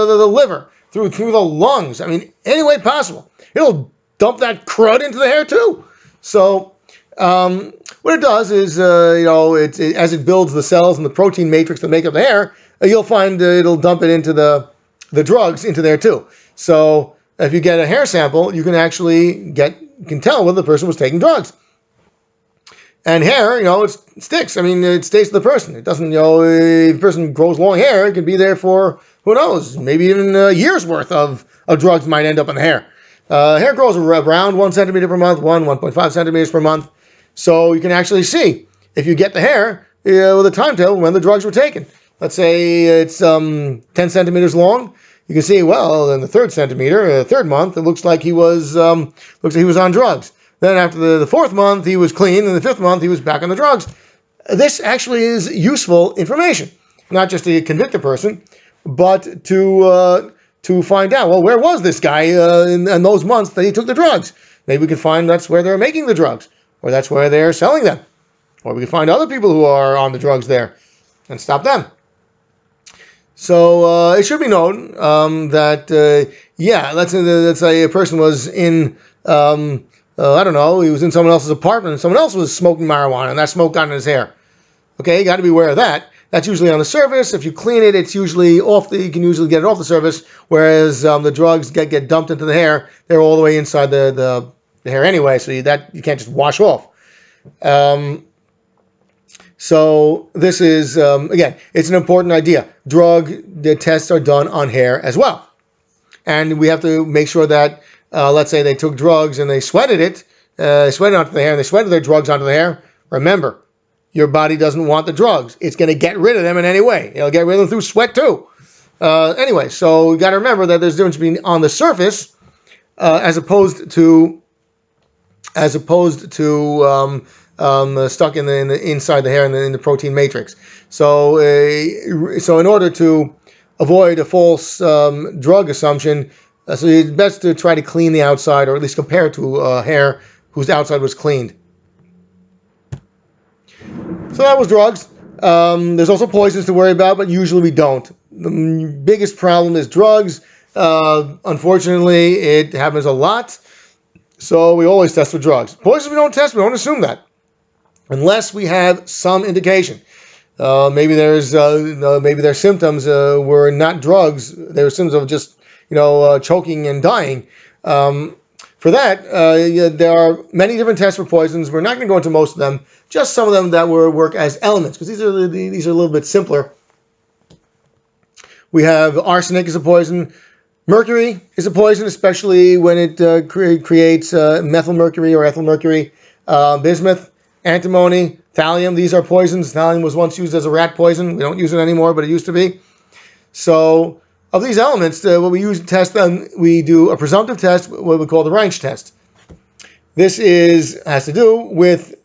the liver, through the lungs. I mean, any way possible. It'll dump that crud into the hair too. So what it does is, as it builds the cells and the protein matrix that make up the hair, you'll find it'll dump it into the drugs into there too. So if you get a hair sample, you can actually can tell whether the person was taking drugs. And hair, it sticks. I mean, it stays to the person. It doesn't, if a person grows long hair, it could be there for, who knows, maybe even a year's worth of drugs might end up in the hair. Hair grows around 1 centimeter per month, 1.5 centimeters per month. So you can actually see, if you get the hair, with a timetable when the drugs were taken. Let's say it's 10 centimeters long. You can see, well, in the third month, it looks like he was on drugs. Then after the fourth month, he was clean, and the fifth month, he was back on the drugs. This actually is useful information, not just to convict a person, but to find out, well, where was this guy in those months that he took the drugs? Maybe we can find that's where they're making the drugs, or that's where they're selling them, or we can find other people who are on the drugs there and stop them. So it should be known that, let's say a person was in, I don't know, he was in someone else's apartment and someone else was smoking marijuana and that smoke got in his hair. Okay, you got to be aware of that. That's usually on the surface. If you clean it, it's usually you can usually get it off the surface, whereas the drugs get dumped into the hair. They're all the way inside the hair anyway, so you can't just wash off. So this is, again, it's an important idea. The tests are done on hair as well. And we have to make sure that, let's say they took drugs and they sweated it onto the hair, and they sweated their drugs onto the hair. Remember, your body doesn't want the drugs. It's going to get rid of them in any way. It'll get rid of them through sweat too. Anyway, so you got to remember that there's a difference between on the surface as opposed to stuck in the inside the hair and in the protein matrix. So in order to avoid a false drug assumption, so it's best to try to clean the outside, or at least compare it to hair whose outside was cleaned. So that was drugs. There's also poisons to worry about, but usually we don't. The biggest problem is drugs. Unfortunately, it happens a lot. So we always test for drugs. Poisons we don't test. We don't assume that, unless we have some indication. Maybe their symptoms were not drugs. They were symptoms of just choking and dying. For that, there are many different tests for poisons. We're not going to go into most of them. Just some of them that work as elements, because these are a little bit simpler. We have arsenic is a poison. Mercury is a poison, especially when it creates methyl mercury or ethyl mercury. Bismuth, antimony, thallium, these are poisons. Thallium was once used as a rat poison. We don't use it anymore, but it used to be. So of these elements, what we use to test them, we do a presumptive test, what we call the Reinsch test. This has to do with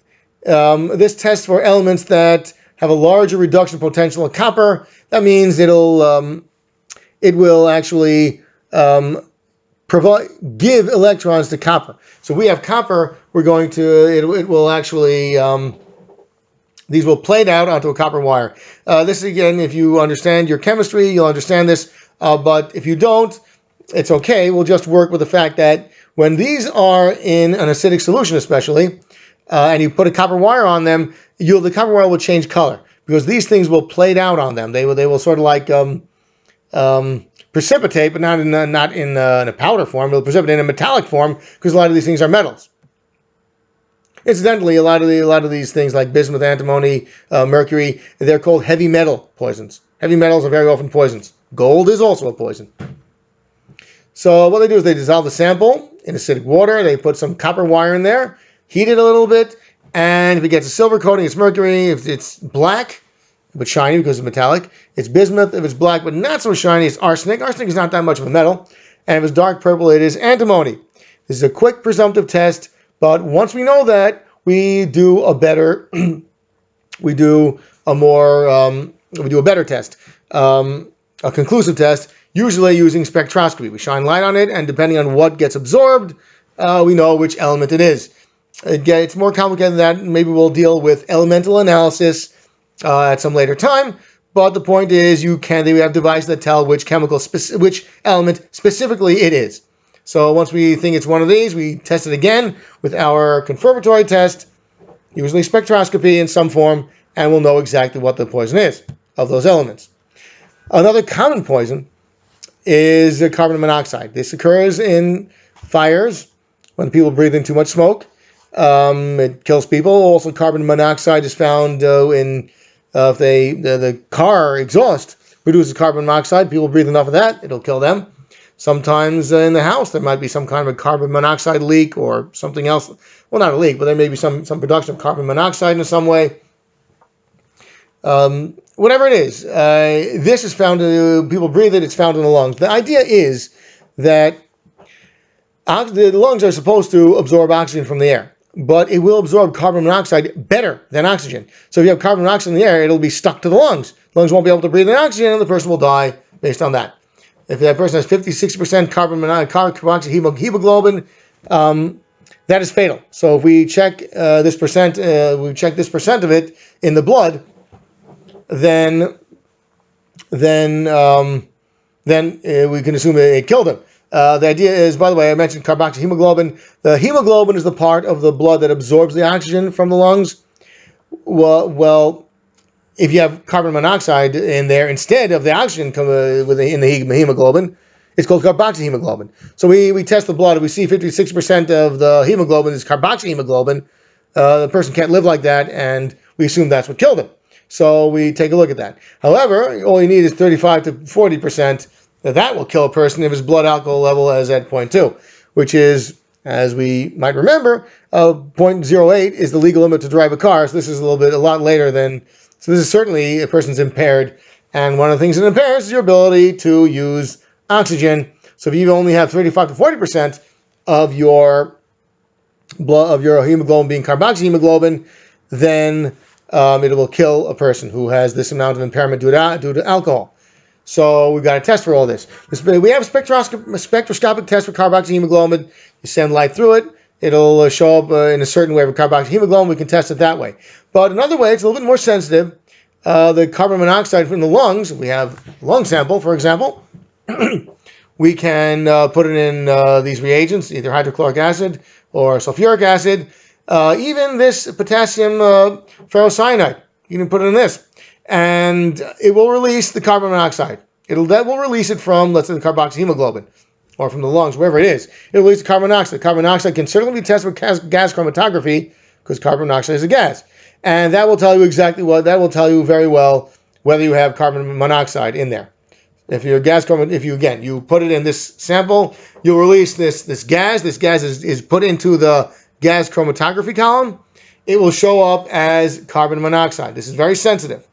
this test for elements that have a larger reduction potential of copper. That means it will actually give electrons to copper. So we have copper. It will actually these will plate out onto a copper wire. This again, if you understand your chemistry, you'll understand this. But if you don't, it's okay. We'll just work with the fact that when these are in an acidic solution, especially, and you put a copper wire on them, the copper wire will change color because these things will plate out on them. They will sort of like precipitate, but not in a powder form. It'll precipitate in a metallic form because a lot of these things are metals. Incidentally, a lot of these things like bismuth, antimony, mercury, they're called heavy metal poisons. Heavy metals are very often poisons. Gold is also a poison. So what they do is they dissolve the sample in acidic water. They put some copper wire in there, heat it a little bit, and if it gets a silver coating, it's mercury. If it's black but shiny because it's metallic, it's bismuth. If it's black but not so shiny, it's arsenic. Arsenic is not that much of a metal. And if it's dark purple, it is antimony. This is a quick presumptive test, but once we know that, we do a better test, a conclusive test, usually using spectroscopy. We shine light on it, and depending on what gets absorbed, we know which element it is. Again, it's more complicated than that. Maybe we'll deal with elemental analysis at some later time, but the point is they have devices that tell which which element specifically it is. So once we think it's one of these, we test it again with our confirmatory test, usually spectroscopy in some form, and we'll know exactly what the poison is of those elements. Another common poison is carbon monoxide. This occurs in fires when people breathe in too much smoke. It kills people. Also, carbon monoxide is found in if the car exhaust produces carbon monoxide. People breathe enough of that, it'll kill them. Sometimes in the house there might be some kind of a carbon monoxide leak or something else. Well, not a leak, but there may be some production of carbon monoxide in some way. Whatever it is, this is found, people breathe it, it's found in the lungs. The idea is that the lungs are supposed to absorb oxygen from the air, but it will absorb carbon monoxide better than oxygen. So if you have carbon monoxide in the air, it'll be stuck to the lungs. The lungs won't be able to breathe in oxygen, and the person will die based on that. If that person has 50-60% carboxy hemoglobin, that is fatal. So if we check this percent of it in the blood, then we can assume it killed him. The idea is, by the way, I mentioned carboxyhemoglobin. The hemoglobin is the part of the blood that absorbs the oxygen from the lungs. Well, if you have carbon monoxide in there instead of the oxygen in the hemoglobin, it's called carboxyhemoglobin. So we test the blood. If we see 56% of the hemoglobin is carboxyhemoglobin, the person can't live like that, and we assume that's what killed him. So we take a look at that. However, all you need is 35 to 40%. That will kill a person if his blood alcohol level is at 0.2, which is, as we might remember, 0.08 is the legal limit to drive a car. So this is a lot later than. So this is certainly a person's impaired, and one of the things that impairs is your ability to use oxygen. So if you only have 35 to 40% of your blood, of your hemoglobin being carboxyhemoglobin, then it will kill a person who has this amount of impairment due to alcohol. So we've got a test for all this. We have a spectroscopic test for carboxyhemoglobin. You send light through it. It'll show up in a certain way for carboxyhemoglobin. We can test it that way. But another way, it's a little bit more sensitive. The carbon monoxide from the lungs, we have a lung sample, for example. We can put it in these reagents, either hydrochloric acid or sulfuric acid. Even this potassium ferrocyanide, you can put it in this. And it will release the carbon monoxide. That will release it from, let's say, the carboxyhemoglobin, or from the lungs, wherever it is. It'll release the carbon monoxide. Carbon monoxide can certainly be tested with gas chromatography, because carbon monoxide is a gas. And that will tell you that will tell you very well whether you have carbon monoxide in there. If you put it in this sample, you'll release this gas. This gas is put into the gas chromatography column. It will show up as carbon monoxide. This is very sensitive.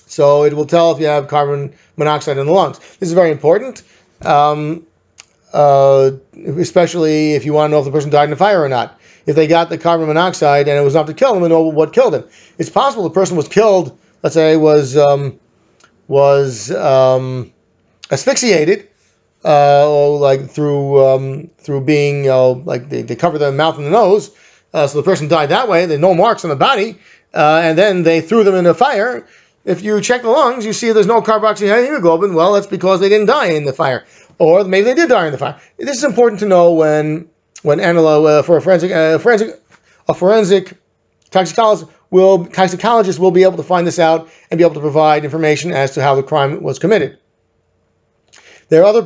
So it will tell if you have carbon monoxide in the lungs. This is very important, especially if you want to know if the person died in a fire or not. If they got the carbon monoxide and it was enough to kill them, and know what killed him. It's possible the person was killed, let's say, was asphyxiated, like through being like they cover the mouth and the nose, so the person died that way. There's no marks on the body, and then they threw them in a fire. If you check the lungs, you see there's no carboxyhemoglobin. Well, that's because they didn't die in the fire, or maybe they did die in the fire. This is important to know when for a forensic toxicologist will be able to find this out and be able to provide information as to how the crime was committed. There are other